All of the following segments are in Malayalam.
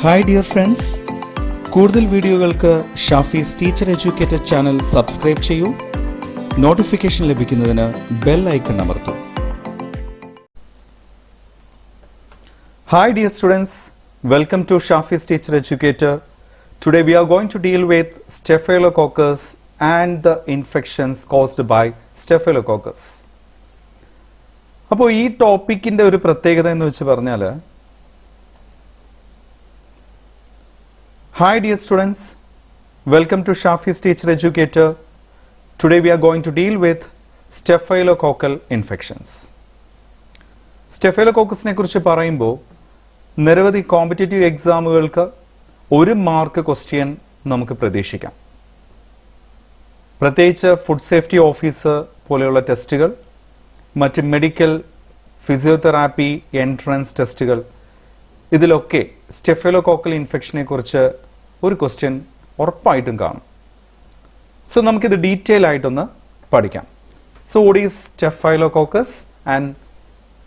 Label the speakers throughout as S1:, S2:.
S1: ഹായ് ഡിയർ ഫ്രണ്ട്സ്, കൂടുതൽ വീഡിയോകൾക്ക് Shafi's teacher educator channel subscribe ചെയ്യൂ. നോട്ടിഫിക്കേഷൻ ലഭിക്കുന്നതിന് ബെൽ ഐക്കൺ അമർത്തൂ. Hi dear students, welcome to Shafi's teacher educator. Today we are going to deal with Staphylococcus and the infections caused by Staphylococcus. അപ്പോൾ ഈ ടോപ്പിക്കിൻ്റെ ഒരു പ്രത്യേകത എന്ന് വെച്ച് പറഞ്ഞാൽ, Hi dear students, welcome to Shafi's Teacher Educator. Today we are going to deal with Staphylococcal infections. Staphylococcusനെ കുറിച്ച് പറയുമ്പോൾ നിരവധി കോമ്പറ്റേറ്റീവ് എക്സാമുകൾക്ക് ഒരു മാർക്ക് ക്വസ്റ്റ്യൻ നമുക്ക് പ്രതീക്ഷിക്കാം. പ്രത്യേകിച്ച് ഫുഡ് സേഫ്റ്റി ഓഫീസർ പോലെയുള്ള ടെസ്റ്റുകൾ, മറ്റ് മെഡിക്കൽ, ഫിസിയോതെറാപ്പി, എൻട്രൻസ് ടെസ്റ്റുകൾ, ഇതിലൊക്കെ സ്റ്റെഫൈലോകോക്കൽ ഇൻഫെക്ഷനെ കുറിച്ച് ഒരു ക്വസ്റ്റ്യൻ ഉറപ്പായിട്ടും കാണും. സോ നമുക്കിത് ഡീറ്റെയിൽ ആയിട്ടൊന്ന് പഠിക്കാം. So what is staphylococcus and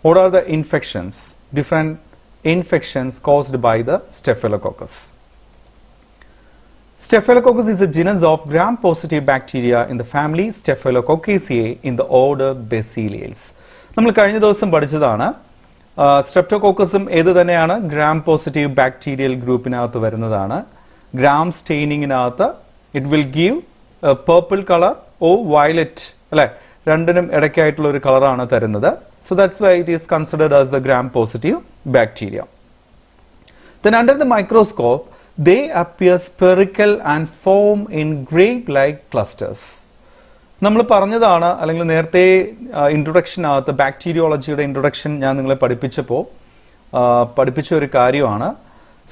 S1: what are the infections, different infections caused by the staphylococcus. Staphylococcus is a genus of gram-positive bacteria in the family Staphylococcaceae in the order Bacillales. നമ്മൾ കഴിഞ്ഞ ദിവസം പഠിച്ചതാണ്. സ്ട്രെപ്റ്റോകോക്കസും ഏത് തന്നെയാണ്? ഗ്രാം പോസിറ്റീവ് ബാക്ടീരിയൽ ഗ്രൂപ്പിനകത്ത് വരുന്നതാണ്. ഗ്രാം സ്റ്റെയിനിങ്ങിനകത്ത് it will give purple colour or violet, അല്ലെ, രണ്ടിനും ഇടയ്ക്കായിട്ടുള്ള ഒരു കളറാണ് തരുന്നത്. So that's why it is considered as the gram positive bacteria. Then under the microscope they appear spherical and form in grape-like clusters. നമ്മൾ പറഞ്ഞതാണ്, അല്ലെങ്കിൽ നേരത്തെ ഇൻട്രൊഡക്ഷനകത്ത് ബാക്ടീരിയോളജിയുടെ ഇൻട്രൊഡക്ഷൻ ഞാൻ നിങ്ങളെ പഠിപ്പിച്ച ഒരു കാര്യമാണ്.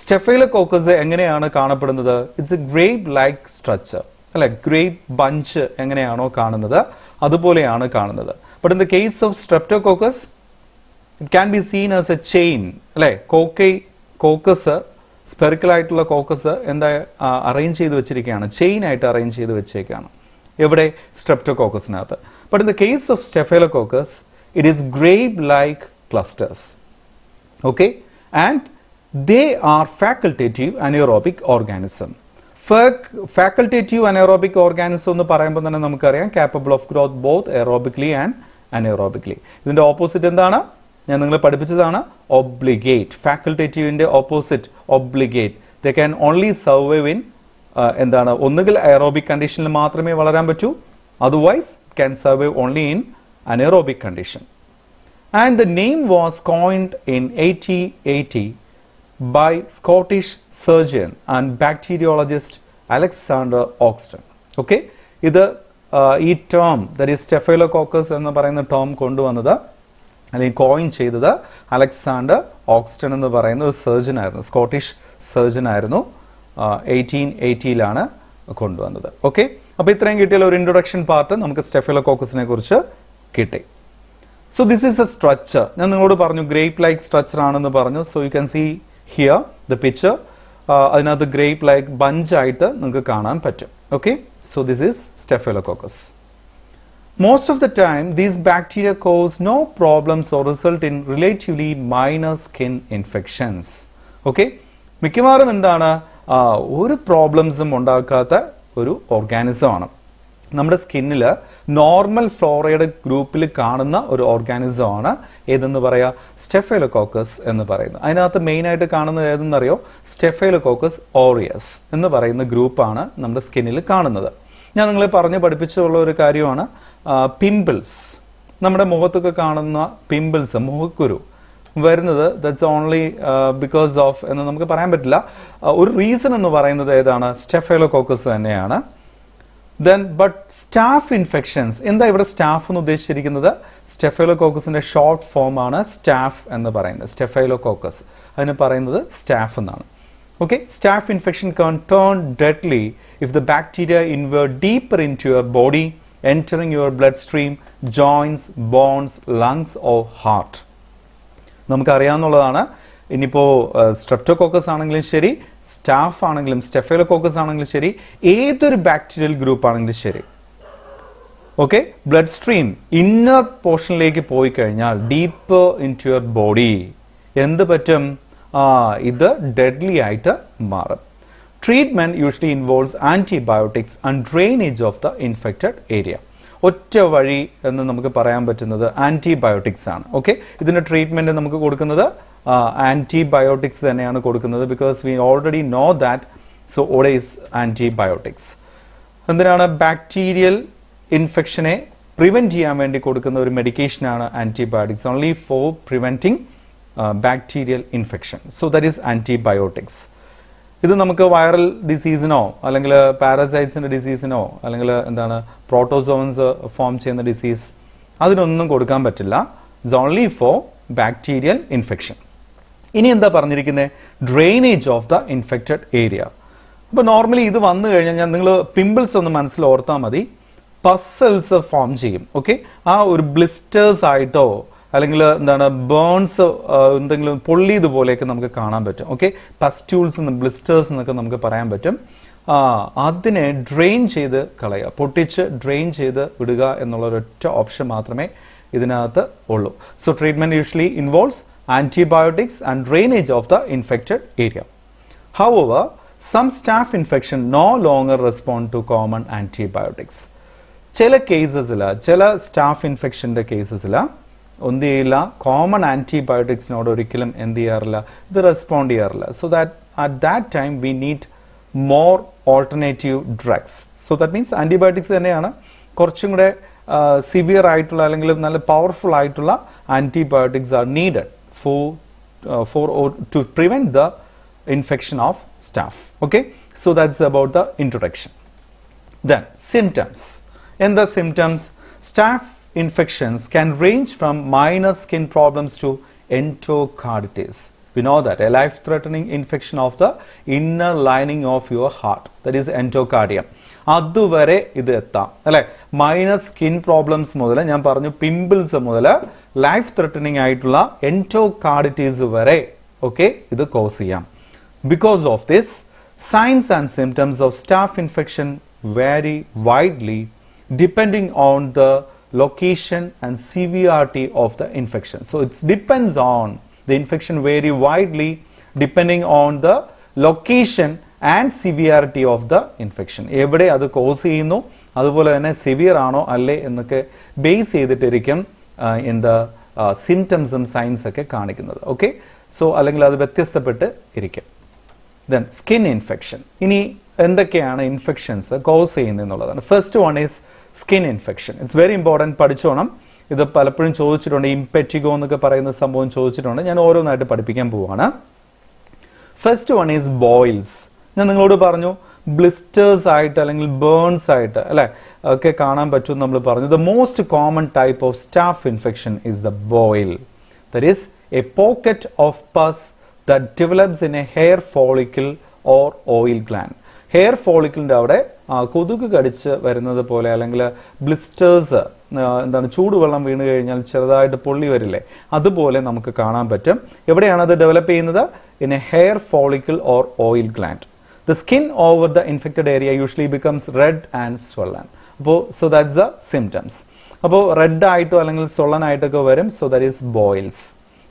S1: സ്റ്റെഫൈലോകോക്കസ് എങ്ങനെയാണ് കാണപ്പെടുന്നത്? It's a grape like structure, അല്ലെ, ഗ്രേപ്പ് ബഞ്ച് എങ്ങനെയാണോ കാണുന്നത് അതുപോലെയാണ് കാണുന്നത്. But in the case of streptococcus it can be seen as a chain, അല്ലെ. കോക്കസ്, സ്പെറിക്കൽ ആയിട്ടുള്ള കോക്കസ് എന്താ അറേഞ്ച് ചെയ്ത് വെച്ചിരിക്കുകയാണ്, ചെയിൻ ആയിട്ട് അറേഞ്ച് ചെയ്ത് വെച്ചേക്കാണ്. എവിടെ? സ്ട്രെപ്റ്റോകോക്കസിനകത്ത്. But in the case of staphylococcus it is grape like clusters. Okay, and they are facultative anaerobic organism. Facultative anaerobic organism എന്ന് പറയുമ്പോൾ തന്നെ നമുക്കറിയാം capable of growth both aerobically and anaerobically. ഇതിന്റെ ഓപ്പോസിറ്റ് എന്താണ്? ഞാൻ നിങ്ങളെ പഠിപ്പിച്ചതാണ്, ഒബ്ലിഗേറ്റ്. ഫാക്കൾട്ടേറ്റീവിന്റെ opposite obligate. They can only survive in എന്താണ്, ഒന്നുകിൽ എയറോബിക് കണ്ടീഷനിൽ മാത്രമേ വളരാൻ പറ്റൂ, otherwise can survive only in anaerobic condition. And the name was coined in 1880 by Scottish surgeon and bacteriologist Alexander Oxton. Okay, ഇത് ഈ ടേം, ദാറ്റ് ഈസ് സ്റ്റെഫൈലോകോക്കസ് എന്ന് പറയുന്ന ടേം കൊണ്ടുവന്നത് അല്ലെങ്കിൽ കോയിൻ ചെയ്തത് അലക്സാണ്ടർ ഓക്സ്റ്റൺ എന്ന് പറയുന്ന ഒരു സർജൻ ആയിരുന്നു, സ്കോട്ടിഷ് സർജൻ ആയിരുന്നു. 1880 കൊണ്ടുവന്നത്. ഓക്കെ, അപ്പോൾ ഇത്രയും കിട്ടിയാൽ ഒരു ഇൻട്രൊഡക്ഷൻ പാർട്ട് നമുക്ക് സ്റ്റെഫൈലോകോക്കസിനെ കുറിച്ച് കിട്ടി. So this is a structure. ഞാൻ നിങ്ങളോട് പറഞ്ഞു ഗ്രേപ്പ് ലൈക്ക് സ്ട്രക്ചർ ആണെന്ന് പറഞ്ഞു. So you can see here the picture. അതിനകത്ത് ഗ്രേപ്പ് ലൈക്ക് ബഞ്ചായിട്ട് നിങ്ങൾക്ക് കാണാൻ പറ്റും. Okay, so this is staphylococcus. Most of the time, these bacteria cause no problems or result in relatively minor skin infections. Okay, മിക്കവാറും എന്താണ്, ഒരു പ്രോബ്ലംസും ഉണ്ടാക്കാത്ത ഒരു ഓർഗാനിസം ആണ്. നമ്മുടെ സ്കിന്നിൽ നോർമൽ ഫ്ലോറയുടെ ഗ്രൂപ്പിൽ കാണുന്ന ഒരു ഓർഗാനിസം ആണ് ഏതെന്ന് പറയാ? സ്റ്റെഫൈലോകോക്കസ് എന്ന് പറയുന്നത്. അതിനകത്ത് മെയിൻ ആയിട്ട് കാണുന്നത് ഏതെന്നറിയോ? സ്റ്റെഫൈലോകോക്കസ് ഓറിയസ് എന്ന് പറയുന്ന ഗ്രൂപ്പാണ് നമ്മുടെ സ്കിന്നിൽ കാണുന്നത്. ഞാൻ നിങ്ങളെ പഠിപ്പിച്ചുള്ള ഒരു കാര്യമാണ് പിമ്പിൾസ്. നമ്മുടെ മുഖത്തൊക്കെ കാണുന്ന പിമ്പിൾസ്, മുഖക്കുരു വരുന്നത് ദാറ്റ്സ് ഓൺലി ബിക്കോസ് ഓഫ് എന്ന് നമുക്ക് പറയാൻ പറ്റില്ല. ഒരു റീസൺ എന്ന് പറയുന്നത് ഏതാണ്? സ്റ്റെഫൈലോകോക്കസ് തന്നെയാണ്. ദെൻ ബട്ട് സ്റ്റാഫ് ഇൻഫെക്ഷൻസ്, എന്താ ഇവിടെ സ്റ്റാഫ് എന്ന് ഉദ്ദേശിച്ചിരിക്കുന്നത്? സ്റ്റെഫൈലോകോക്കസിന്റെ ഷോർട്ട് ഫോം ആണ് സ്റ്റാഫ് എന്ന് പറയുന്നത്. സ്റ്റെഫൈലോകോക്കസ് അതിന് പറയുന്നത് സ്റ്റാഫ് എന്നാണ്. Okay, staph infection can turn deadly if the bacteria invade deeper into your body, entering your bloodstream, joints, bones, lungs or heart. നമുക്കറിയാവുന്നതാണ്. ഇനിയിപ്പോൾ സ്ട്രെപ്റ്റോകോക്കസ് ആണെങ്കിലും ശരി, സ്റ്റാഫ് ആണെങ്കിലും, സ്റ്റെഫൈലോകോക്കസ് ആണെങ്കിലും ശരി, ഏതൊരു ബാക്ടീരിയൽ ഗ്രൂപ്പ് ആണെങ്കിലും ശരി, ഓക്കെ, ബ്ലഡ് സ്ട്രീം ഇന്നർ പോർഷനിലേക്ക് പോയി കഴിഞ്ഞാൽ, deeper into your body, എന്ത് പറ്റും? ഇത് ഡെഡ്ലി ആയിട്ട് മാറും. Treatment usually involves antibiotics and drainage of the infected area. ഒറ്റ വഴി എന്ന് നമുക്ക് പറയാൻ പറ്റുന്നത് ആൻറ്റിബയോട്ടിക്സ് ആണ്. ഓക്കെ, ഇതിൻ്റെ ട്രീറ്റ്മെൻറ്റ് നമുക്ക് കൊടുക്കുന്നത് ആൻറ്റിബയോട്ടിക്സ് തന്നെയാണ് കൊടുക്കുന്നത്. Because we already know that. So ഓടെ ഈസ് ആൻറ്റിബയോട്ടിക്സ്. എന്തിനാണ്? ബാക്ടീരിയൽ ഇൻഫെക്ഷനെ പ്രിവെൻറ്റ് ചെയ്യാൻ വേണ്ടി കൊടുക്കുന്ന ഒരു മെഡിക്കേഷനാണ് antibiotics. Only for preventing bacterial infection. So that is antibiotics. ഇത് നമുക്ക് വൈറൽ ഡിസീസിനോ അല്ലെങ്കിൽ പാരസൈറ്റ്സിൻ്റെ ഡിസീസിനോ അല്ലെങ്കിൽ എന്താണ് പ്രോട്ടോസോൺസ് ഫോം ചെയ്യുന്ന ഡിസീസ്, അതിനൊന്നും കൊടുക്കാൻ പറ്റില്ല. It's only for bacterial infection. ഇനി എന്താ പറഞ്ഞിരിക്കുന്നത്? Drainage of the infected area. അപ്പോൾ നോർമലി ഇത് വന്നു കഴിഞ്ഞാൽ നിങ്ങൾ പിമ്പിൾസ് ഒന്ന് മനസ്സിൽ ഓർത്താൽ മതി. പസൽസ് ഫോം ചെയ്യും. ഓക്കെ, ആ ഒരു ബ്ലിസ്റ്റേഴ്സ് ആയിട്ടോ അല്ലെങ്കിൽ എന്താണ് ബേൺസ് എന്തെങ്കിലും പൊള്ളിയതുപോലെയൊക്കെ നമുക്ക് കാണാൻ പറ്റും. ഓക്കെ, പസ്റ്റ്യൂൾസ് എന്ന് ബ്ലിസ്റ്റേഴ്സ് എന്നൊക്കെ നമുക്ക് പറയാൻ പറ്റും. അതിനെ ഡ്രെയിൻ ചെയ്ത് കളയുക, പൊട്ടിച്ച് ഡ്രെയിൻ ചെയ്ത് വിടുക എന്നുള്ള ഒരൊറ്റ ഓപ്ഷൻ മാത്രമേ ഇതിനകത്ത് ഉള്ളൂ. So treatment usually involves antibiotics and drainage of the infected area. However, some staph infection no longer respond to common antibiotics. ചില കേസസിൽ, ചില സ്റ്റാഫ് ഇൻഫെക്ഷൻ്റെ കേസസിൽ എന്ത് ചെയ്യില്ല, കോമൺ ആൻറ്റിബയോട്ടിക്സിനോട് ഒരിക്കലും എന്ത് ചെയ്യാറില്ല, ഇത് റെസ്പോണ്ട് ചെയ്യാറില്ല. So that at that time we need more alternative drugs. So that means antibiotics തന്നെയാണ് കുറച്ചും കൂടെ സിവിയർ ആയിട്ടുള്ള അല്ലെങ്കിൽ നല്ല പവർഫുൾ ആയിട്ടുള്ള antibiotics R needed to prevent the infection of staph. Okay, so that's about the introduction. Then symptoms. In the symptoms, staph infections can range from minor skin problems to endocarditis. We know that a life-threatening infection of the inner lining of your heart, that is endocardium. അതുവരെ ഇത് എത്താം അല്ലെ. മൈനർ സ്കിൻ പ്രോബ്ലംസ് മുതൽ ഞാൻ പറഞ്ഞു പിമ്പിൾസ് മുതൽ ലൈഫ് ത്രെട്ടനിങ് ആയിട്ടുള്ള എൻഡോകാർഡിറ്റീസ് വരെ ഓക്കെ ഇത് കോസ് ചെയ്യാം. Because of this signs and symptoms of staph infection vary widely depending on the location and severity of the infection. So it depends on the infection vary widely depending on the location and severity of the infection. എവിടെ അത് കോസ് ചെയ്യുന്നു, അതുപോലെ തന്നെ സിവിയർ ആണോ അല്ലേ എന്നൊക്കെ ബേസ് ചെയ്തിട്ടിരിക്കും എന്താ സിംറ്റംസും സൈൻസ് ഒക്കെ കാണിക്കുന്നത്. ഓക്കെ, സോ അല്ലെങ്കിൽ അത് വ്യത്യസ്തപ്പെട്ട് ഇരിക്കും. Then skin infection. ഇനി എന്തൊക്കെയാണ് ഇൻഫെക്ഷൻസ് കോസ് ചെയ്യുന്നത് എന്നുള്ളതാണ്. First one is skin infection. It's very important, പഠിച്ചോണം. ഇത് പലപ്പോഴും ചോദിച്ചിട്ടുണ്ട്, ഇംപെറ്റിഗോ എന്നൊക്കെ പറയുന്ന സംഭവം ചോദിച്ചിട്ടുണ്ട്. ഞാൻ ഓരോന്നായിട്ട് പഠിപ്പിക്കാൻ പോവാണ്. First one is boils. ഞാൻ നിങ്ങളോട് പറഞ്ഞു ബ്ലിസ്റ്റേഴ്സ് ആയിട്ട് അല്ലെങ്കിൽ ബേൺസ് ആയിട്ട് അല്ലെ ഒക്കെ കാണാൻ പറ്റും നമ്മൾ പറഞ്ഞു. The most common type of staph infection is the boil. That is a pocket of pus that develops in a hair follicle or oil gland. Hair ഫോളിക്കിളിൻ്റെ അവിടെ കൊതുക് കടിച്ച് വരുന്നത് പോലെ അല്ലെങ്കിൽ ബ്ലിസ്റ്റേഴ്സ് എന്താണ് ചൂടുവെള്ളം വീണ് കഴിഞ്ഞാൽ ചെറുതായിട്ട് പൊള്ളി വരില്ലേ, അതുപോലെ നമുക്ക് കാണാൻ പറ്റും. എവിടെയാണ് അത് ഡെവലപ്പ് ചെയ്യുന്നത്? In a hair follicle or oil gland. The skin over the infected area usually becomes red and swollen. So that's the symptoms. Red ആയിട്ടോ അല്ലെങ്കിൽ swollen ആയിട്ടൊക്കെ വരും. So that is boils.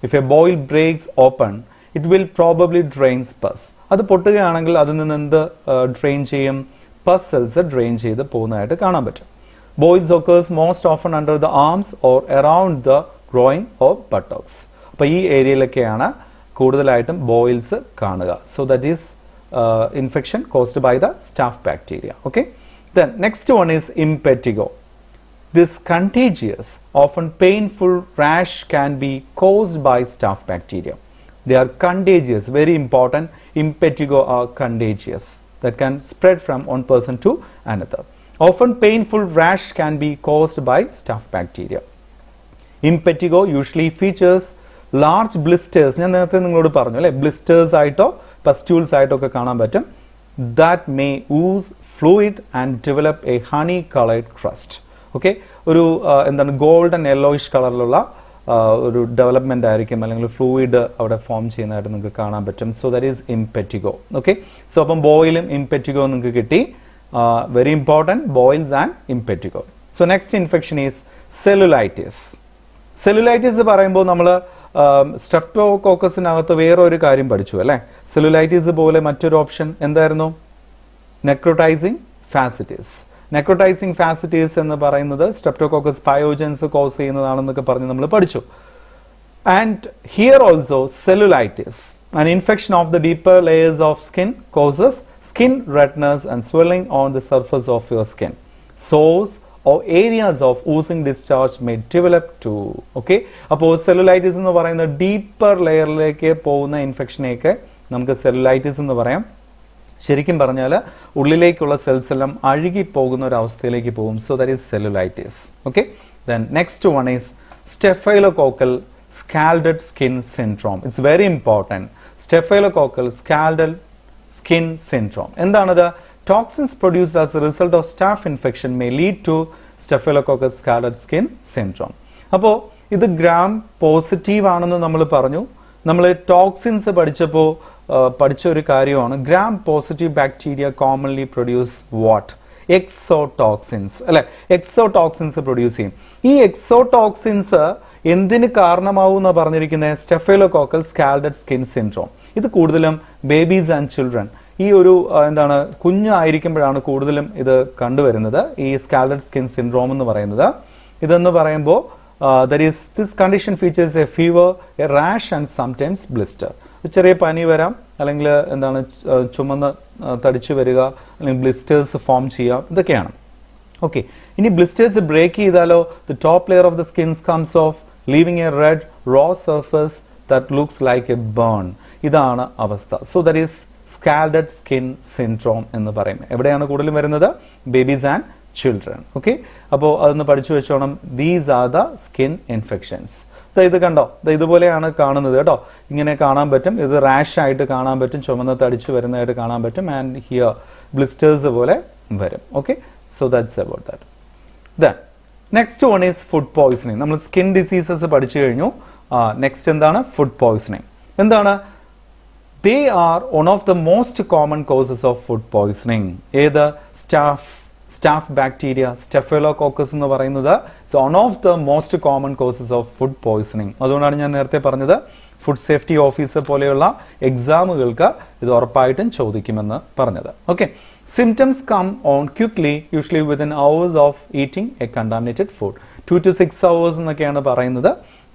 S1: If a boil breaks open, it will probably drain pus. അത് പൊട്ടുകയാണെങ്കിൽ അതിൽ നിന്ന് എന്ത് ഡ്രെയിൻ ചെയ്യും? പസ് സെൽസ് ഡ്രെയിൻ ചെയ്ത് പോകുന്നതായിട്ട് കാണാൻ പറ്റും. Boils occurs most often under the arms or around the groin or buttocks. അപ്പോൾ ഈ ഏരിയയിലൊക്കെയാണ് കൂടുതലായിട്ടും ബോയിൽസ് കാണുക. So that is infection caused by the staph bacteria. Okay, then next one is impetigo. This contagious, often painful rash can be caused by staph bacteria. They are contagious, very important. Impetigo are contagious, that can spread from one person to another. Often painful rash can be caused by staph bacteria. Impetigo usually features large blisters. ഞാൻ നേരത്തെ നിങ്ങളോട് പറഞ്ഞു അല്ലേ, ബ്ലിസ്റ്റേഴ്സ് ആയിട്ടോ പസ്റ്റ്യൂൾസ് ആയിട്ടൊക്കെ കാണാൻ പറ്റും. That may Uz fluid and develop A honey coloured crest. Okay, ഒരു എന്താണ് ഗോൾഡൻ യെല്ലോയിഷ് കളറിലുള്ള ഒരു ഡെവലപ്മെൻ്റ് ആയിരിക്കും, അല്ലെങ്കിൽ ഫ്ലൂയിഡ് അവിടെ ഫോം ചെയ്യുന്നതായിട്ട് നിങ്ങൾക്ക് കാണാൻ പറ്റും. So that is impetigo. Okay, so അപ്പം ബോയിലും ഇംപെറ്റിഗോ നിങ്ങൾക്ക് കിട്ടി. Very important, boils and impetigo. So next infection is cellulitis. Cellulitis പറയുമ്പോൾ നമ്മൾ സ്ട്രെപ്റ്റോകോക്കസിനകത്ത് വേറൊരു കാര്യം പഠിച്ചു അല്ലേ? സെല്ലുലൈറ്റിസ് പോലെ മറ്റൊരു ഓപ്ഷൻ എന്തായിരുന്നു? നെക്രോട്ടൈസിങ് ഫാസിറ്റീസ്. നെക്രോട്ടൈസിങ് ഫാസിറ്റീസ് എന്ന് പറയുന്നത് സ്ട്രെപ്റ്റോകോക്കസ് പയോജൻസ് കോസ് ചെയ്യുന്നതാണെന്നൊക്കെ പറഞ്ഞ് നമ്മൾ പഠിച്ചു. And here also cellulitis, an infection of the deeper layers of skin causes skin redness and swelling on the surface of your skin. Sores or areas of oozing discharge may develop too. Okay, അപ്പോൾ സെല്ലുലൈറ്റിസ് എന്ന് പറയുന്ന ഡീപ്പർ ലെയറിലേക്ക് പോകുന്ന ഇൻഫെക്ഷനെയൊക്കെ നമുക്ക് സെല്ലുലൈറ്റിസ് എന്ന് പറയാം. ശരിക്കും പറഞ്ഞാൽ ഉള്ളിലേക്കുള്ള സെൽസ് എല്ലാം അഴുകി പോകുന്ന ഒരു അവസ്ഥയിലേക്ക് പോകും. So that is cellulitis. Okay, then next one is staphylococcal scalded skin syndrome. It's very important. Staphylococcal scalded skin syndrome. എന്താണ്? Toxins produced as a result of staph infection may lead to Staphylococcus scalded skin syndrome. അപ്പോൾ ഇത് ഗ്രാം പോസിറ്റീവ് ആണെന്ന് നമ്മൾ പറഞ്ഞു. നമ്മൾ ടോക്സിൻസ് പഠിച്ചപ്പോൾ പഠിച്ച ഒരു കാര്യമാണ് gram positive bacteria commonly produce what? Exotoxins അല്ലെ? എക്സോടോക്സിൻസ് പ്രൊഡ്യൂസ് ചെയ്യും. ഈ എക്സോടോക്സിൻസ് എന്തിന് കാരണമാവും എന്ന് പറഞ്ഞിരിക്കുന്നത്? സ്റ്റെഫൈലോകോക്കൽ സ്കാൽഡഡ് സ്കിൻ സിൻഡ്രോം. ഇത് കൂടുതലും ബേബീസ് ആൻഡ് ചിൽഡ്രൻ, ഈ ഒരു എന്താണ് കുഞ്ഞായിരിക്കുമ്പോഴാണ് കൂടുതലും ഇത് കണ്ടുവരുന്നത്, ഈ സ്കാൽഡഡ് സ്കിൻ സിൻഡ്രോം എന്ന് പറയുന്നത്. ഇതെന്ന് പറയുമ്പോൾ this condition features A fever, A rash and sometimes blister. ചെറിയ പനി വരാം, അല്ലെങ്കിൽ എന്താണ് ചുമന്ന് തടിച്ചു വരിക, അല്ലെങ്കിൽ ബ്ലിസ്റ്റേഴ്സ് ഫോം ചെയ്യാം, ഇതൊക്കെയാണ്. ഓക്കെ, ഇനി ബ്ലിസ്റ്റേഴ്സ് ബ്രേക്ക് ചെയ്താലോ? The top layer of the skins comes of, leaving a red raw surface that looks like a burn. ഇതാണ് അവസ്ഥ. So that is scalded skin syndrome എന്ന് പറയും. എവിടെയാണ് കൂടുതലും വരുന്നത്? Babies and children. ഓക്കെ, അപ്പോൾ അതൊന്ന് പഠിച്ചു വെച്ചോണം. These are the skin infections. ഇത് കണ്ടോ, ഇതുപോലെയാണ് കാണുന്നത് കേട്ടോ. ഇങ്ങനെ കാണാൻ പറ്റും, ഇത് റാഷ് ആയിട്ട് കാണാൻ പറ്റും, ചുമന്ന് തടിച്ചു വരുന്നതായിട്ട് കാണാൻ പറ്റും, ആൻഡ് ഹിയർ ബ്ലിസ്റ്റേഴ്സ് പോലെ വരും. Okay, so that's about that. Then next one is food poisoning. നമ്മൾ സ്കിൻ ഡിസീസസ് പഠിച്ചു കഴിഞ്ഞു. നെക്സ്റ്റ് എന്താണ്? Food poisoning. എന്താണ്? They are one of the most common causes of food poisoning. ഏത്? സ്റ്റാഫ് ബാക്ടീരിയ, സ്റ്റെഫൈലോകോക്കസ് എന്ന് പറയുന്നത് one of the most common causes of food poisoning. അതുകൊണ്ടാണ് ഞാൻ നേരത്തെ പറഞ്ഞത് ഫുഡ് സേഫ്റ്റി ഓഫീസർ പോലെയുള്ള എക്സാമുകൾക്ക് ഇത് ഉറപ്പായിട്ടും ചോദിക്കുമെന്ന് പറഞ്ഞത്. Okay, symptoms come on quickly, usually within hours of eating a contaminated food. 2 to 6 hours എന്നൊക്കെയാണ് പറയുന്നത്.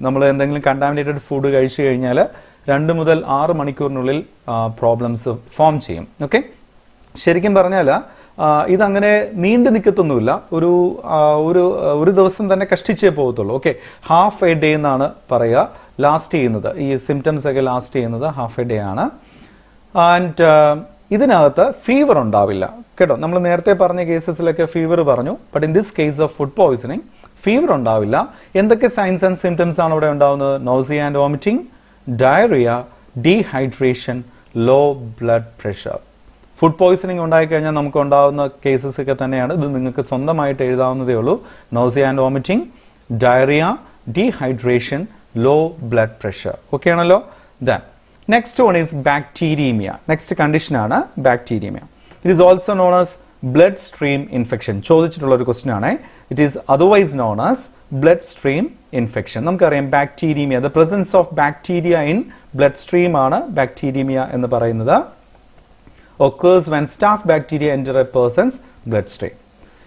S1: നമ്മൾ എന്തെങ്കിലും കണ്ടാമിനേറ്റഡ് ഫുഡ് കഴിച്ചു കഴിഞ്ഞാൽ 2 മുതൽ 6 മണിക്കൂറിനുള്ളിൽ പ്രോബ്ലംസ് ഫോം ചെയ്യും. ഓക്കെ, ശരിക്കും പറഞ്ഞാൽ ഇതങ്ങനെ നീണ്ടു നിൽക്കത്തൊന്നുമില്ല. ഒരു ദിവസം തന്നെ കഷ്ടിച്ചേ പോകത്തുള്ളൂ. ഓക്കെ, ഹാഫ് എ ഡേ എന്നാണ് പറയുക ലാസ്റ്റ് ചെയ്യുന്നത്. ഈ സിംറ്റംസ് ഒക്കെ ലാസ്റ്റ് ചെയ്യുന്നത് ഹാഫ് എ ഡേ ആണ്. ആൻഡ് ഇതിനകത്ത് ഫീവർ ഉണ്ടാവില്ല കേട്ടോ. നമ്മൾ നേരത്തെ പറഞ്ഞ കേസസിലൊക്കെ ഫീവർ പറഞ്ഞു. But in this case of food poisoning fever ഉണ്ടാവില്ല. എന്തൊക്കെ സൈൻസ് ആൻഡ് സിംറ്റംസ് ആണ് ഇവിടെ ഉണ്ടാവുന്നത്? Nausea and vomiting, diarrhoea, dehydration, low blood pressure. Food poisoning ഉണ്ടായിക്കഴിഞ്ഞാൽ നമുക്ക് ഉണ്ടാവുന്ന കേസസ് ഒക്കെ തന്നെയാണ്. ഇത് നിങ്ങൾക്ക് സ്വന്തമായിട്ട് എഴുതാവുന്നതേ ഉള്ളൂ. Nausea and vomiting, diarrhoea, dehydration, low blood pressure. Okay ആണല്ലോ? Then next one is bacteraemia. Next condition ആണ് bacteraemia. It is also known as blood stream infection. ചോദിച്ചിട്ടുള്ള ഒരു ക്വസ്റ്റ്യൻ ആണ്. It is otherwise known as blood stream infection. നമുക്കറിയാം bacteraemia, the presence of bacteria in blood stream ആണ് ബാക്ടീരിയമia എന്ന് പറയുന്നത്. occurs when staph bacteria enter a person's bloodstream.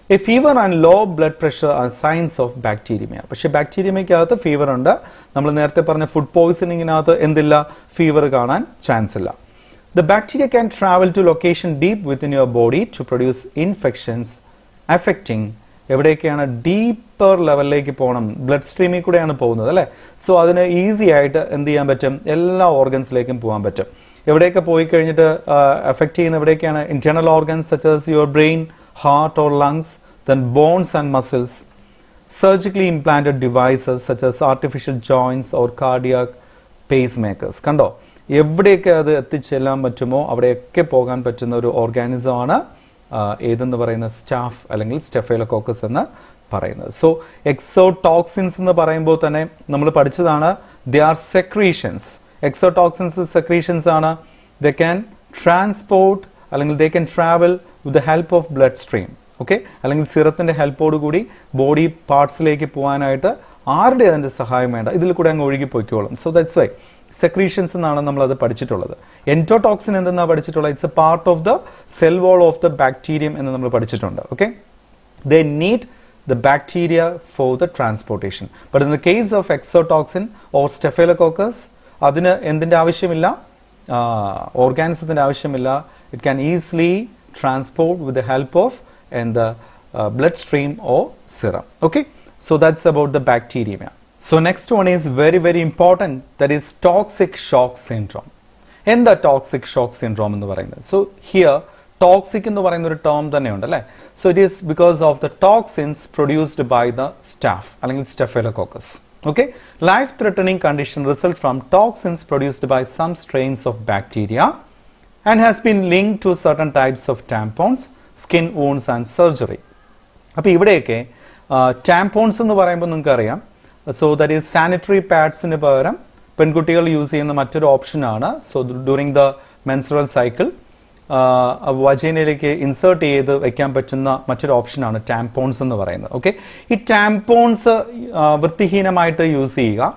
S1: A fever and low blood pressure are signs of bacteremia. പക്ഷേ ബാക്ടീരിയമയ്ക്കകത്ത് ഫീവർ ഉണ്ട്. നമ്മൾ നേരത്തെ പറഞ്ഞ ഫുഡ് പോയ്സണിങ്ങിനകത്ത് എന്തില്ല? ഫീവർ കാണാൻ ചാൻസ് ഇല്ല. The bacteria can travel to location deep within your body to produce infections affecting എവിടെയൊക്കെയാണ്? ഡീപ്പർ ലെവലിലേക്ക് പോകണം. ബ്ലഡ് സ്ട്രീമിൽ കൂടെയാണ് പോകുന്നത് അല്ലേ? സോ അതിന് ഈസി ആയിട്ട് എന്ത് ചെയ്യാൻ പറ്റും? എല്ലാ ഓർഗൻസിലേക്കും പോകാൻ പറ്റും. എവിടെയൊക്കെ പോയി കഴിഞ്ഞിട്ട് എഫക്ട് ചെയ്യുന്ന എവിടെയൊക്കെയാണ്? Internal organs such as your brain, heart or lungs, then bones and muscles, surgically implanted devices such as artificial joints or cardiac pacemakers. കണ്ടോ, എവിടെയൊക്കെ അത് എത്തിച്ചെല്ലാൻ പറ്റുമോ അവിടെയൊക്കെ പോകാൻ പറ്റുന്ന ഒരു ഓർഗാനിസം ആണ് ഏതെന്ന് പറയുന്ന സ്റ്റാഫ് അല്ലെങ്കിൽ സ്റ്റെഫൈലോകോക്കസ് എന്ന് പറയുന്നത്. സോ എക്സോടോക്സിൻസ് എന്ന് പറയുമ്പോൾ തന്നെ നമ്മൾ പഠിച്ചതാണ് ദേ ആർ സെക്രീഷൻസ്. എക്സോടോക്സിൻസ് സെക്രീഷൻസ് ആണ്. ദേ ക്യാൻ ട്രാൻസ്പോർട്ട് അല്ലെങ്കിൽ they can travel with the help of blood stream. Okay, അല്ലെങ്കിൽ സിറത്തിന്റെ ഹെൽപ്പോട് കൂടി ബോഡി പാർട്സിലേക്ക് പോകാനായിട്ട് ആരുടെ അതിൻ്റെ സഹായം വേണ്ട, ഇതിൽ കൂടെ അങ്ങ് ഒഴുകിപ്പോയിക്കോളും. സോ ദാറ്റ്സ് വൈ സെക്രീഷൻസ് എന്നാണ് നമ്മളത് പഠിച്ചിട്ടുള്ളത്. എൻഡോടോക്സിൻ എന്തെന്നാണ് പഠിച്ചിട്ടുള്ളത്? It's A part of the cell wall of the bacterium എന്ന് നമ്മൾ പഠിച്ചിട്ടുണ്ട്. Okay, they need the bacteria for the transportation. But in the case of exotoxin or staphylococcus, അതിന് എന്തിൻ്റെ ആവശ്യമില്ല, ഓർഗാനിസത്തിൻ്റെ ആവശ്യമില്ല. It can easily transport with the help of in the bloodstream or serum. Okay, so that's about the bacteria. So next one is very important, that is toxic shock syndrome. എന്താ toxic shock syndrome എന്ന് പറയുന്നത്? So here toxic എന്ന് പറയുന്ന ഒരു ടേം തന്നെയുണ്ട് അല്ലേ. So it is because of the toxins produced by the staph അല്ലെങ്കിൽ staphylococcus. Okay, life threatening condition result from toxins produced by some strains of bacteria and has been linked to certain types of tampons, skin wounds and surgery. അപ്പോൾ ഇവിടെയൊക്കെ ടാംപോൺസ് എന്ന് പറയുമ്പോൾ നിങ്ങൾക്ക് അറിയാം, സോ ദാറ്റ് ഈസ് സാനിറ്ററി പാഡ്സിന് പകരം പെൺകുട്ടികൾ യൂസ് ചെയ്യുന്ന മറ്റൊരു ഓപ്ഷനാണ്. So during the menstrual cycle വജൈനയിലേക്ക് ഇൻസേർട്ട് ചെയ്ത് വെക്കാൻ പറ്റുന്ന മറ്റൊരു ഓപ്ഷനാണ് ടാംപോൺസ് എന്ന് പറയുന്നത്. ഓക്കെ, ഈ ടാംപോൺസ് വൃത്തിഹീനമായിട്ട് യൂസ് ചെയ്യുക,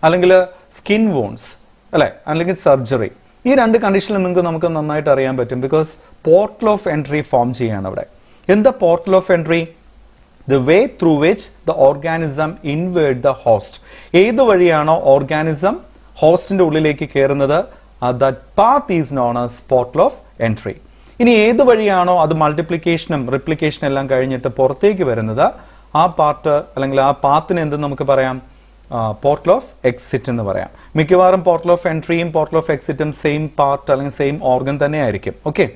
S1: അല്ലെങ്കിൽ സ്കിൻ വോൺസ് അല്ലെ, അല്ലെങ്കിൽ സർജറി, ഈ രണ്ട് കണ്ടീഷനിൽ നമുക്ക് നന്നായിട്ട് അറിയാൻ പറ്റും. Because portal of entry form ചെയ്യാണ് അവിടെ. എന്താ portal of entry? The way through which the organism inward the host. ഏത് വഴിയാണോ ഓർഗാനിസം ഹോസ്റ്റിന്റെ ഉള്ളിലേക്ക് കയറുന്നത്, that path is known as portal of entry. ഇനി ഏത് വഴിയാണോ അത് മൾട്ടിപ്ലിക്കേഷനും റിപ്ലിക്കേഷനും എല്ലാം കഴിഞ്ഞിട്ട് പുറത്തേക്ക് വരുന്നത്, ആ പാർട്ട് അല്ലെങ്കിൽ ആ പാത്തിന് എന്ത് നമുക്ക് പറയാം, പോർട്ടൽ ഓഫ് എക്സിറ്റ് എന്ന് പറയാം. മിക്കവാറും പോർട്ടൽ ഓഫ് എൻട്രിയും പോർട്ടൽ ഓഫ് എക്സിറ്റും സെയിം പാർട്ട് അല്ലെങ്കിൽ സെയിം ഓർഗൻ തന്നെ ആയിരിക്കും. ഓക്കെ,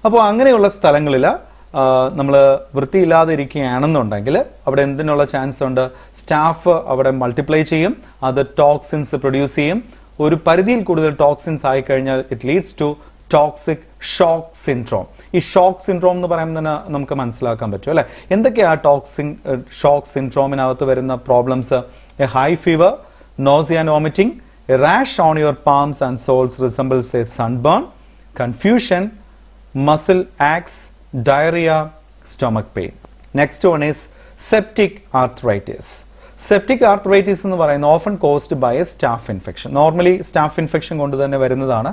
S1: അപ്പോൾ അങ്ങനെയുള്ള സ്ഥലങ്ങളിൽ നമ്മൾ വൃത്തിയില്ലാതെ ഇരിക്കുകയാണെന്നുണ്ടെങ്കിൽ അവിടെ എന്തിനുള്ള ചാൻസ് ഉണ്ട്, സ്റ്റാഫ് അവിടെ മൾട്ടിപ്ലൈ ചെയ്യും, അത് ടോക്സിൻസ് പ്രൊഡ്യൂസ് ചെയ്യും. ഒരു പരിധിയിൽ കൂടുതൽ ടോക്സിൻസ് ആയി കഴിഞ്ഞാൽ it leads to toxic shock syndrome. ഈ ഷോക്ക് സിൻഡ്രോം എന്ന് പറയുമ്പോൾ തന്നെ നമുക്ക് മനസ്സിലാക്കാൻ പറ്റും അല്ലെ, എന്തൊക്കെയാണ് ഷോക്ക് സിൻഡ്രോമിനകത്ത് വരുന്ന problems? A high fever, nausea and vomiting, a rash on your palms and soles resembles a sunburn, confusion, muscle aches, diarrhoea, stomach pain. Next one is septic arthritis. Septic arthritis എന്ന് പറയുന്നത് often caused by a staph infection. Normally staph infection കൊണ്ട് തന്നെ വരുന്നതാണ്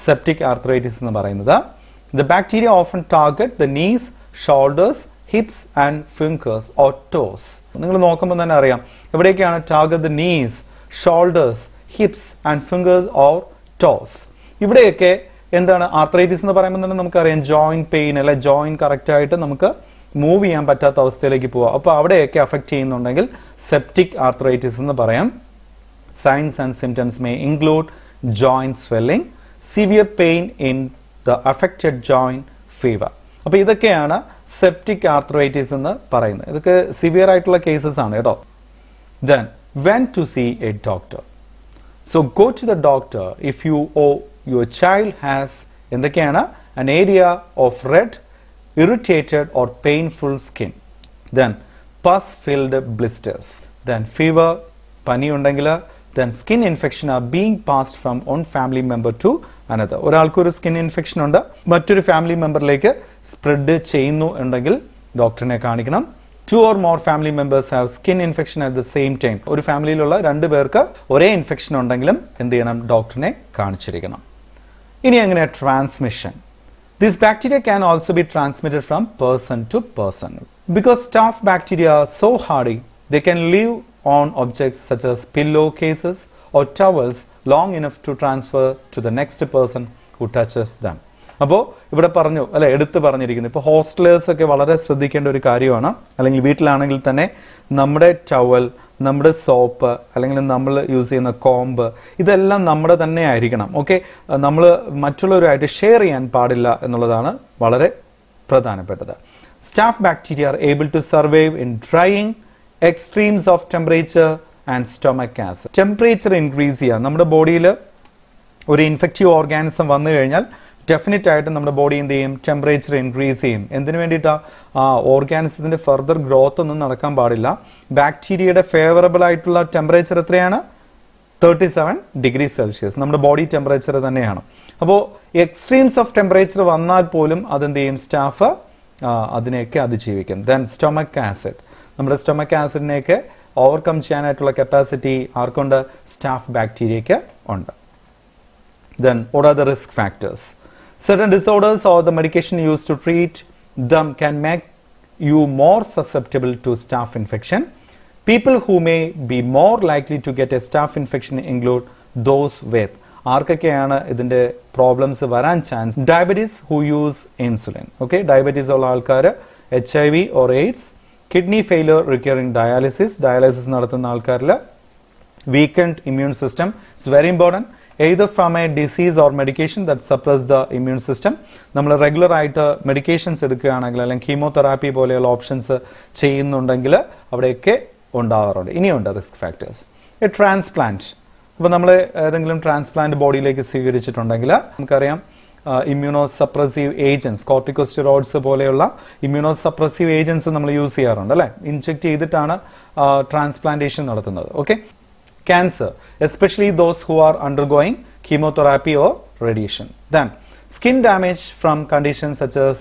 S1: septic arthritis എന്ന് പറയുന്നത്. The bacteria often target the knees, shoulders, hips and fingers or toes. നിങ്ങൾ നോക്കുമ്പോൾ തന്നെ അറിയാം എവിടേക്കാണ് target the knees, shoulders, hips and fingers or toes. ഇവിടെയൊക്കെ എന്താണ് ആർത്രൈറ്റിസ് എന്ന് പറയുമ്പോൾ തന്നെ നമുക്കറിയാം ജോയിന്റ് പെയിൻ അല്ലെ, ജോയിന്റ് കറക്റ്റ് ആയിട്ട് നമുക്ക് മൂവ് ചെയ്യാൻ പറ്റാത്ത അവസ്ഥയിലേക്ക് പോവാം. അപ്പോൾ അവിടെയൊക്കെ അഫക്റ്റ് ചെയ്യുന്നുണ്ടെങ്കിൽ സെപ്റ്റിക് ആർത്രൈറ്റിസ് എന്ന് പറയാം. Signs and symptoms may include joint swelling, severe pain in the affected joint, fever. അപ്പോൾ ഇതൊക്കെയാണ് സെപ്റ്റിക് ആർത്രൈറ്റിസ് എന്ന് പറയുന്നത്. ഇതൊക്കെ സിവിയർ ആയിട്ടുള്ള കേസസ് ആണ് കേട്ടോ. Then when to see a doctor? So go to the doctor if you or your child has എന്തൊക്കെയാണ് an area of red, irritated or painful skin, then pus filled blisters, then fever, പനി ഉണ്ടെങ്കിൽ, then skin infection are being passed from one family member to another. ഒരാൾക്കൊരു സ്കിൻ ഇൻഫെക്ഷൻ ഉണ്ട്, മറ്റൊരു ഫാമിലി മെമ്പറിലേക്ക് സ്പ്രെഡ് ചെയ്യുന്നു ഉണ്ടെങ്കിൽ ഡോക്ടറിനെ കാണിക്കണം. 2 or more family members have skin infection at the same time. ഒരു ഫാമിലിയിലുള്ള 2 പേർക്ക് ഒരേ ഇൻഫെക്ഷൻ ഉണ്ടെങ്കിലും എന്ത് ചെയ്യണം, ഡോക്ടറിനെ കാണിച്ചിരിക്കണം. ഇനി എങ്ങനെ transmission? This bacteria can also be transmitted from person to person. Because staph bacteria are so hardy, they can live on objects such as pillowcases or towels long enough to transfer to the next person who touches them. അപ്പോൾ ഇവിടെ പറഞ്ഞു അല്ലെ, എടുത്തു പറഞ്ഞിരിക്കുന്നു. ഇപ്പോൾ ഹോസ്റ്റലേഴ്സ് ഒക്കെ വളരെ ശ്രദ്ധിക്കേണ്ട ഒരു കാര്യമാണ്. അല്ലെങ്കിൽ വീട്ടിലാണെങ്കിൽ തന്നെ നമ്മുടെ ടവൽ, നമ്മുടെ സോപ്പ്, അല്ലെങ്കിൽ നമ്മൾ യൂസ് ചെയ്യുന്ന കോമ്പ്, ഇതെല്ലാം നമ്മുടെ തന്നെ ആയിരിക്കണം. ഓക്കെ, നമ്മൾ മറ്റുള്ളവരുമായിട്ട് ഷെയർ ചെയ്യാൻ പാടില്ല എന്നുള്ളതാണ് വളരെ പ്രധാനപ്പെട്ടത്. Staph bacteria are able to survive in drying, extremes of temperature and stomach acid. Temperature increase ചെയ്യുക. നമ്മുടെ ബോഡിയിൽ ഒരു ഇൻഫെക്റ്റീവ് ഓർഗാനിസം വന്നു കഴിഞ്ഞാൽ ഡെഫിനറ്റ് ആയിട്ട് നമ്മുടെ ബോഡി എന്ത് ചെയ്യും, ടെമ്പറേച്ചർ ഇൻക്രീസ് ചെയ്യും. എന്തിനു വേണ്ടിയിട്ടാണ്? ആ ഓർഗാനിസത്തിന്റെ ഫർദർ ഗ്രോത്ത് ഒന്നും നടക്കാൻ പാടില്ല. ബാക്ടീരിയയുടെ ഫേവറബിൾ ആയിട്ടുള്ള ടെമ്പറേച്ചർ എത്രയാണ്? 37 ഡിഗ്രി സെൽഷ്യസ്. നമ്മുടെ ബോഡി ടെമ്പറേച്ചർ തന്നെയാണ്. അപ്പോൾ എക്സ്ട്രീംസ് ഓഫ് ടെമ്പറേച്ചർ വന്നാൽ പോലും അതെന്ത് ചെയ്യും, സ്റ്റാഫ് അതിനെയൊക്കെ അതിജീവിക്കും. Then stomach acid. നമ്മുടെ സ്റ്റൊമക് ആസിഡിനെയൊക്കെ ഓവർകം ചെയ്യാനായിട്ടുള്ള കപ്പാസിറ്റി ആർക്കുണ്ട്? സ്റ്റാഫ് ബാക്ടീരിയയ്ക്ക് ഉണ്ട്. Then what are the risk factors? Certain disorders or the medication used to treat them can make you more susceptible to staph infection. People who may be more likely to get a staph infection include those with ആർക്കൊക്കെയാണ് ഇതിൻ്റെ പ്രോബ്ലംസ് വരാൻ chance? Diabetes who use insulin. Okay, diabetes ഉള്ള ആൾക്കാർ, HIV or AIDS, kidney failure requiring dialysis നടത്തുന്ന ആൾക്കാരിൽ, weakened immune system, it's very important, either from a disease or medication that suppress the immune system. നമ്മൾ റെഗുലർ ആയിട്ട് മെഡിക്കേഷൻസ് എടുക്കുകയാണെങ്കിൽ അല്ലെങ്കിൽ കീമോതെറാപ്പി പോലെയുള്ള ഓപ്ഷൻസ് ചെയ്യുന്നുണ്ടെങ്കിൽ അവിടെയൊക്കെ ഉണ്ടാവാറുണ്ട്. ഇനിയുണ്ട് റിസ്ക് ഫാക്ടേഴ്സ്. A transplant. അപ്പോൾ നമ്മൾ ഏതെങ്കിലും ട്രാൻസ്പ്ലാന്റ് ബോഡിയിലേക്ക് സ്വീകരിച്ചിട്ടുണ്ടെങ്കിൽ നമുക്കറിയാം ഇമ്മ്യൂണോ സപ്രസീവ് ഏജൻസ്, കോർട്ടിക്കോസ്റ്റെറോയിഡ്സ് പോലെയുള്ള ഇമ്മ്യൂണോ സപ്രസീവ് ഏജൻസ് നമ്മൾ യൂസ് ചെയ്യാറുണ്ട് അല്ലേ? ഇൻജെക്ട് ചെയ്തിട്ടാണ് ട്രാൻസ്പ്ലാന്റേഷൻ നടത്തുന്നത്. Okay, cancer, especially those who are undergoing chemotherapy or radiation. Then skin damage from conditions such as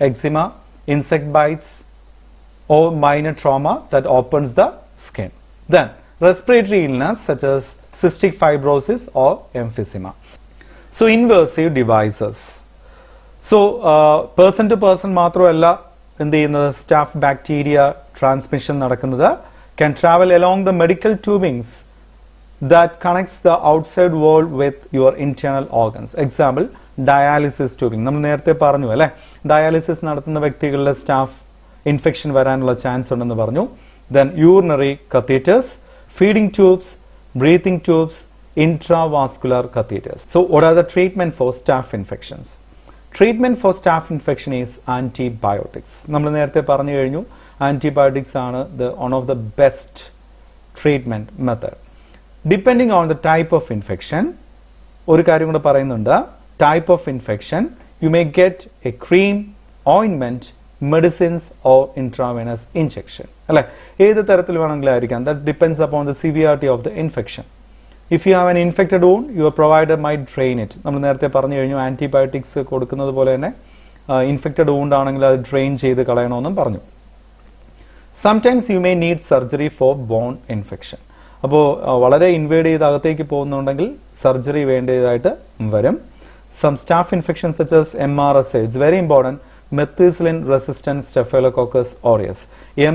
S1: eczema, insect bites or minor trauma that opens the skin. Then respiratory illness such as cystic fibrosis or emphysema. So invasive devices. So person to person മാത്രമല്ല എന്ത് ചെയ്യുന്നത്, സ്റ്റാഫ് ബാക്ടീരിയ ട്രാൻസ്മിഷൻ നടക്കുന്നത് can travel along the medical tubings that connects the outside world with your internal organs. Example, dialysis tubing. നമ്മൾ നേരത്തെ പറഞ്ഞു അല്ലേ, ഡയാലിസിസ് നടത്തുന്ന വ്യക്തികളിലെ സ്റ്റാഫ് ഇൻഫെക്ഷൻ വരാനുള്ള ചാൻസ് ഉണ്ടെന്ന് പറഞ്ഞു. Then urinary catheters, feeding tubes, breathing tubes, intravascular catheters. So what are the treatment for staph infections? Treatment for staph infection is antibiotics. നമ്മൾ നേരത്തെ പറഞ്ഞു കഴിഞ്ഞു, antibiotics ആണ് one of the best treatment method. Depending on the type of infection, ഒരു കാര്യം കൂടെ പറയുന്നുണ്ട്, type of infection, you may get a cream, ointment, medicines or intravenous injection. അല്ലേ, ഏത് തരത്തിൽ വേണമെങ്കിലും ആയിരിക്കാം. That depends upon the severity of the infection. If you have an infected wound, your provider might drain it. നമ്മൾ നേരത്തെ പറഞ്ഞു കഴിഞ്ഞു, ആൻറ്റിബയോട്ടിക്സ് കൊടുക്കുന്നത് പോലെ തന്നെ ഇൻഫെക്റ്റഡ് wound ആണെങ്കിൽ അത് ഡ്രെയിൻ ചെയ്ത് കളയണമെന്നും പറഞ്ഞു. Sometimes you may need surgery for bone infection. അപ്പോൾ വളരെ ഇൻവേഡ് ചെയ്ത് അകത്തേക്ക് പോകുന്നുണ്ടെങ്കിൽ സർജറി വേണ്ടതായിട്ട് വരും. Some staph infection such as MRSA, it's very important, methicillin resistant staphylococcus aureus.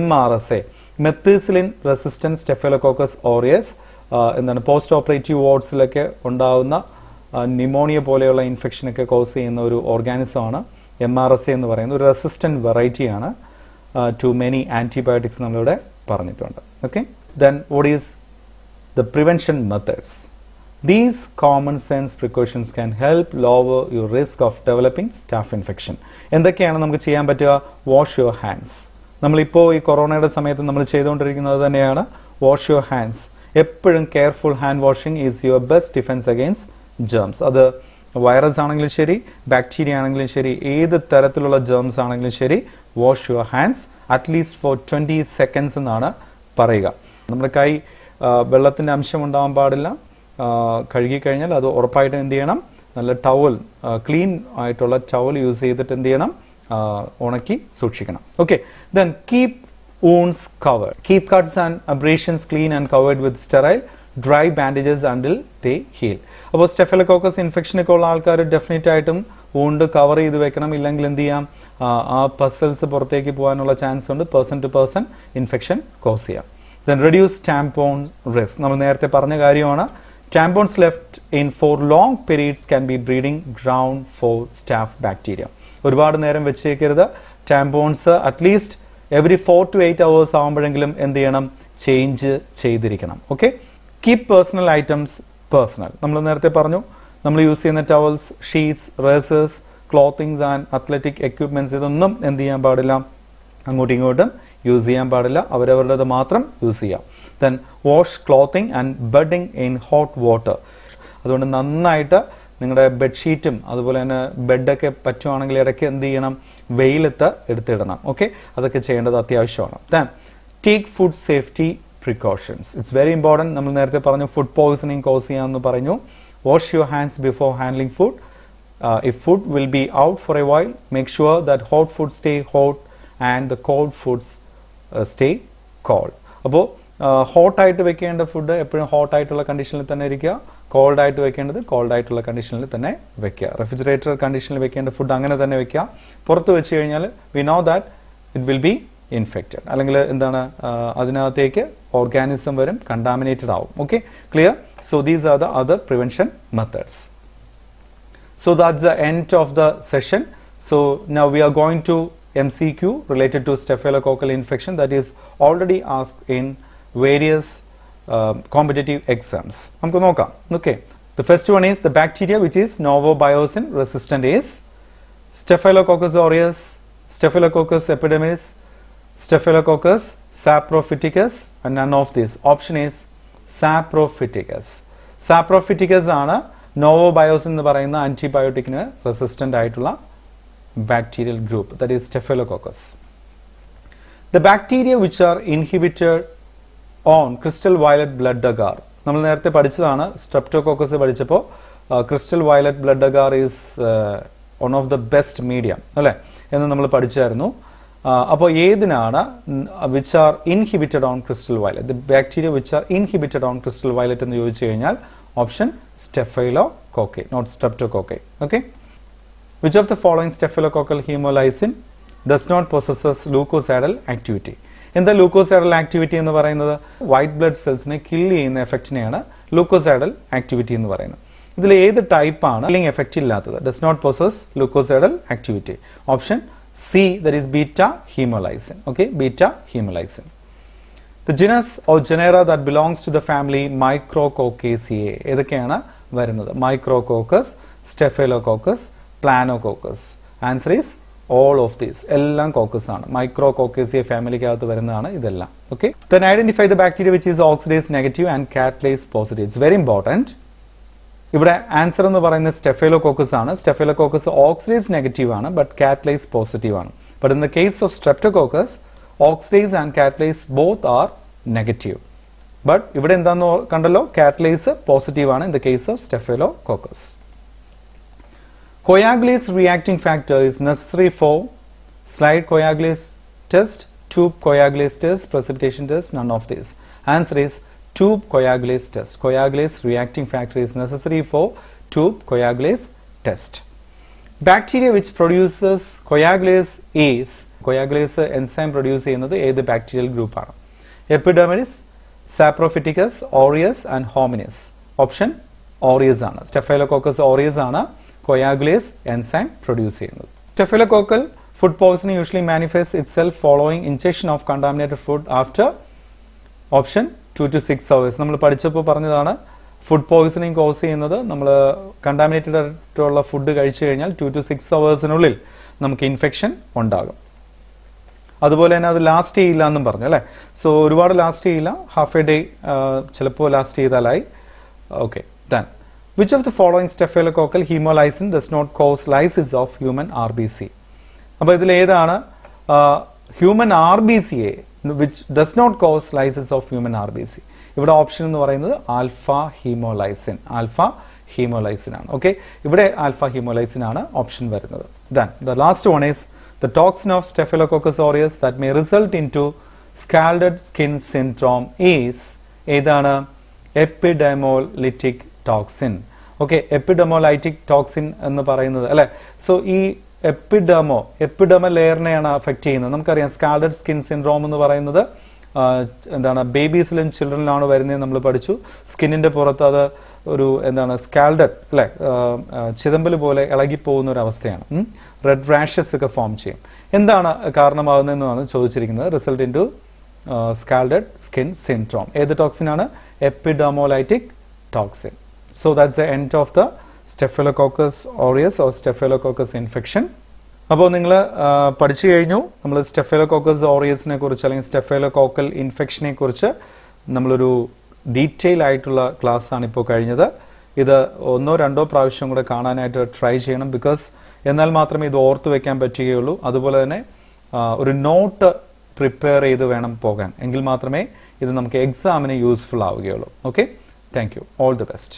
S1: MRSA, methicillin resistant staphylococcus aureus എന്താണ്, പോസ്റ്റ് ഓപ്പറേറ്റീവ് വാർഡ്സിലൊക്കെ ഉണ്ടാകുന്ന ന്യൂമോണിയ പോലെയുള്ള ഇൻഫെക്ഷനൊക്കെ കോസ് ചെയ്യുന്ന ഒരു ഓർഗാനിസമാണ് MRSA എന്ന് പറയുന്നത്. ഒരു റെസിസ്റ്റൻറ്റ് വെറൈറ്റിയാണ് ടു മെനി ആൻറ്റിബയോട്ടിക്സ് നമ്മളിവിടെ പറഞ്ഞിട്ടുണ്ട്. Okay, then what is the prevention methods? These common sense precautions can help lower your risk of developing staph infection. എന്തൊക്കെയാണ് നമുക്ക് ചെയ്യാൻ പറ്റുക? Wash your hands. നമ്മളിപ്പോൾ ഈ കൊറോണയുടെ സമയത്ത് നമ്മൾ ചെയ്തുകൊണ്ടിരിക്കുന്നത് തന്നെയാണ് വാഷ് യുവർ ഹാൻഡ്സ്. എപ്പോഴും careful hand washing is your best defence against germs. അത് വൈറസ് ആണെങ്കിലും ശരി, ബാക്ടീരിയ ആണെങ്കിലും ശരി, ഏത് തരത്തിലുള്ള ജേംസ് ആണെങ്കിലും ശരി, wash your hands at least for 20 seconds എന്നാണ് പറയുക. നമ്മുടെ കൈ വെള്ളത്തിൻ്റെ അംശം ഉണ്ടാകാൻ പാടില്ല. കഴുകിക്കഴിഞ്ഞാൽ അത് ഉറപ്പായിട്ടും എന്ത് ചെയ്യണം, നല്ല ടവൽ, ക്ലീൻ ആയിട്ടുള്ള ടവൽ യൂസ് ചെയ്തിട്ട് എന്ത് ചെയ്യണം, ഉണക്കി സൂക്ഷിക്കണം. Okay, then keep wounds covered. Keep cuts and abrasions clean and covered with sterile dry bandages until they heal. അപ്പോൾ സ്റ്റെഫിലോകോക്കസ് ഇൻഫെക്ഷനൊക്കെ ഉള്ള ആൾക്കാർ ഡെഫിനറ്റ് ആയിട്ടും വൂണ്ട് കവർ ചെയ്ത് വെക്കണം. ഇല്ലെങ്കിൽ എന്ത് ചെയ്യാം, ആ പസൽസ് പുറത്തേക്ക് പോകാനുള്ള ചാൻസ് ഉണ്ട്. Person to person infection cause ചെയ്യാം. Then reduce tampon risk. നമ്മൾ നേരത്തെ പറഞ്ഞ കാര്യമാണ്. Tampons left in for long periods can be breeding ground for staph bacteria. ഒരുപാട് നേരം വെച്ചേക്കരുത്. Tampons at least every 4 to 8 hours ആകുമ്പോഴെങ്കിലും എന്ത് ചെയ്യണം, ചേഞ്ച് ചെയ്തിരിക്കണം. Okay, keep personal items personal. നമ്മൾ നേരത്തെ പറഞ്ഞു, നമ്മൾ യൂസ് ചെയ്യുന്ന towels, sheets, razors, clothings and athletic equipments, ഇതൊന്നും എന്ത് ചെയ്യാൻ പാടില്ല, അങ്ങോട്ടും ഇങ്ങോട്ടും യൂസ് ചെയ്യാൻ പാടില്ല. അവരവരുടേത് മാത്രം യൂസ് ചെയ്യാം. Then wash clothing and bedding in hot water. അതുകൊണ്ട് നന്നായിട്ട് നിങ്ങളുടെ ബെഡ്ഷീറ്റും അതുപോലെ തന്നെ ബെഡൊക്കെ പറ്റുവാണെങ്കിൽ ഇടയ്ക്ക് എന്ത് ചെയ്യണം, വെയിലത്ത് എടുത്തിടണം. ഓക്കെ, അതൊക്കെ ചെയ്യേണ്ടത് അത്യാവശ്യമാണ്. Then take food safety precautions. It's very important. നമ്മൾ നേരത്തെ പറഞ്ഞു ഫുഡ് പോയ്സണിങ് കോസ് ചെയ്യാമെന്ന് പറഞ്ഞു. Wash your hands before handling food. If food will be out for a while, make sure that hot food stay hot and the cold foods stay cold. അപ്പോൾ ഹോട്ടായിട്ട് വെക്കേണ്ട ഫുഡ് എപ്പോഴും ഹോട്ടായിട്ടുള്ള കണ്ടീഷനിൽ തന്നെ ഇരിക്കുക, കോൾഡ് ആയിട്ട് വെക്കേണ്ടത് കോൾഡ് ആയിട്ടുള്ള കണ്ടീഷനിൽ തന്നെ വെക്കുക. റെഫ്രിജറേറ്റർ കണ്ടീഷനിൽ വെക്കേണ്ട ഫുഡ് അങ്ങനെ തന്നെ വെക്കുക. പുറത്ത് വെച്ച് കഴിഞ്ഞാൽ we know that it will be infected, അല്ലെങ്കിൽ എന്താണ് അതിനകത്തേക്ക് ഓർഗാനിസം വരും, കണ്ടാമിനേറ്റഡ് ആവും. Okay, clear? So these are the other prevention methods. So that's the end of the session. So now we are going to MCQ related to staphylococcal infection that is already asked in various competitive exams. നമുക്ക് നോക്കാം. Okay, the first one is the bacteria which is novobiosine resistant is Staphylococcus aureus, Staphylococcus epidermidis, Staphylococcus saprophyticus, and none of these. Option is saprophyticus. Saprophyticus ആണ് നോവോബയോസിൻ എന്ന് പറയുന്ന ആന്റിബയോട്ടിക്കിന് റെസിസ്റ്റന്റ് ആയിട്ടുള്ള bacterial group, that is staphylococcus. The bacteria which are inhibited on crystal violet blood agar. നമ്മൾ നേരത്തെ പഠിച്ചതാണ്, സ്ട്രെപ്റ്റോകോക്കസ് പഠിച്ചപ്പോൾ crystal violet blood agar is one of the best medium അല്ലേ എന്ന് നമ്മൾ പഠിച്ചായിരുന്നു. അപ്പോൾ ഏതിനാണ് which are inhibited on crystal violet, the bacteria which are inhibited on crystal violet എന്ന് ചോദിച്ചു കഴിഞ്ഞാൽ option Staphylococci, not Streptococci. Okay, which of the following staphylococcal hemolysin does not possesses leukocidal activity? എന്താ ലൂക്കോസൈഡൽ ആക്ടിവിറ്റി എന്ന് പറയുന്നത്? വൈറ്റ് ബ്ലഡ് സെൽസിനെ കില്ല് ചെയ്യുന്ന എഫക്റ്റിനെയാണ് ലൂക്കോസൈഡൽ ആക്ടിവിറ്റി എന്ന് പറയുന്നത്. ഇതിൽ ഏത് ടൈപ്പാണ് കില്ലിംഗ് എഫക്റ്റ് ഇല്ലാത്തത്? Does not possess leukocidal activity. Option C, that is beta hemolysin. Okay, beta hemolysin. The genus or genera that belongs to the family Micrococcaceae ഏതൊക്കെയാണ് വരുന്നത്? Micrococcus, Staphylococcus, Planococcus. Answer is all of these. എല്ലാം കോക്കസ് ആണ്. Micrococcaceae ഫാമിലിക്കകത്ത് വരുന്നതാണ് ഇതെല്ലാം. Okay, then identify the bacteria which is oxidase negative and catalase positive. It's very important. ഇവിടെ ആൻസർ എന്ന് പറയുന്നത് സ്റ്റെഫൈലോകോക്കസ് ആണ്. സ്റ്റെഫൈലോകോക്കസ് ഓക്സിഡേസ് നെഗറ്റീവ് ആണ്, ബട്ട് കാറ്റലൈസ് പോസിറ്റീവ് ആണ്. But in the case of streptococcus oxidase and catalase both are negative. But ഇവിടെ എന്താന്ന് കണ്ടല്ലോ, catalase positive ആണ് in the case of Staphylococcus. Coagulase reacting factor is necessary for slide coagulase test, tube coagulase test, precipitation test, none of these. Answer is tube coagulase test. Coagulase reacting factor is necessary for tube coagulase test. Bacteria which produces coagulase is coagulase enzyme produce ചെയ്യുന്നത് ഏത് ബാക്ടീരിയൽ ഗ്രൂപ്പാണ്? Epidermidis, saprophyticus, aureus and hominis. Option aureus ആണ്. സ്റ്റെഫൈലോകോക്കസ് ഓറിയസ് ആണ് coagulase enzyme produce ചെയ്യുന്നത്. Staphylococcal food poisoning usually manifests itself following ingestion of contaminated food after option 2 to 6 hours. നമ്മൾ പഠിച്ചപ്പോൾ പറഞ്ഞതാണ് ഫുഡ് പോയിസണിങ് കോസ് ചെയ്യുന്നത് നമ്മൾ കണ്ടാമിനേറ്റഡ് ആയിട്ടുള്ള ഫുഡ് കഴിച്ചു കഴിഞ്ഞാൽ 2 to 6 hours നമുക്ക് ഇൻഫെക്ഷൻ ഉണ്ടാകും. അതുപോലെ തന്നെ അത് ലാസ്റ്റ് ചെയ്യില്ല എന്നും പറഞ്ഞു അല്ലേ. സോ ഒരുപാട് ലാസ്റ്റ് ചെയ്യില്ല, ഹാഫ് എ ഡേ ചിലപ്പോൾ ലാസ്റ്റ് ചെയ്താലായി. Okay, then which of the following staphylococcal haemolysin does not cause lysis of human RBC? അപ്പോൾ ഇതിൽ ഏതാണ് human RBC which does not cause lysis of human RBC? ഇവിടെ ഓപ്ഷൻ എന്ന് പറയുന്നത് ആൽഫ ഹീമോലൈസിൻ. ആൽഫ ഹീമോലൈസിൻ ആണ്. ഓക്കെ, ഇവിടെ ആൽഫ ഹീമോലൈസിൻ ആണ് ഓപ്ഷൻ വരുന്നത്. Then the last one is the toxin of Staphylococcus aureus that may result into scalded skin syndrome is ഏതാണ്? എപ്പിഡെമോലൈറ്റിക് ടോക്സിൻ. ഓക്കെ, എപ്പിഡെമോലൈറ്റിക് ടോക്സിൻ എന്ന് പറയുന്നത് അല്ലെ. സോ ഈ എപ്പിഡെമൽ ലെയറിനെയാണ് അഫക്റ്റ് ചെയ്യുന്നത്. നമുക്കറിയാം സ്കാൽഡഡ് സ്കിൻ സിൻഡ്രോം എന്ന് പറയുന്നത് എന്താണ് ബേബീസിലും ചിൽഡ്രനിലാണ് വരുന്നത് നമ്മൾ പഠിച്ചു. സ്കിന്നിന്റെ പുറത്ത് അത് ഒരു എന്താണ് സ്കാൽഡഡ് അല്ലെ, ചിതമ്പൽ പോലെ ഇളകിപ്പോകുന്ന ഒരു അവസ്ഥയാണ്. റെഡ് റാഷസ് ഒക്കെ ഫോം ചെയ്യും. എന്താണ് കാരണമാകുന്നതെന്നാണ് ചോദിച്ചിരിക്കുന്നത്. Result in to scalded skin syndrome. ഏത് ടോക്സിൻ ആണ്? Epidermolytic toxin. So that's the end of the Staphylococcus aureus or Staphylococcus infection. അപ്പോൾ നിങ്ങൾ പഠിച്ചു കഴിഞ്ഞു. നമ്മൾ സ്റ്റെഫൈലോകോക്കസ് ഓറിയസിനെ കുറിച്ച് അല്ലെങ്കിൽ സ്റ്റെഫൈലോകോക്കൽ ഇൻഫെക്ഷനെ കുറിച്ച് നമ്മളൊരു ഡീറ്റെയിൽ ആയിട്ടുള്ള ക്ലാസ് ആണ് ഇപ്പോൾ കഴിഞ്ഞത്. ഇത് 1-2 പ്രാവശ്യം കൂടെ കാണാനായിട്ട് ട്രൈ ചെയ്യണം. ബിക്കോസ് എന്നാൽ മാത്രമേ ഇത് ഓർത്ത് വെക്കാൻ പറ്റുകയുള്ളൂ. അതുപോലെ തന്നെ ഒരു നോട്ട് പ്രിപ്പയർ ചെയ്ത് വേണം പോകാൻ. എങ്കിൽ മാത്രമേ ഇത് നമുക്ക് എക്സാമിന് യൂസ്ഫുൾ ആവുകയുള്ളൂ. Okay, thank you. All the best.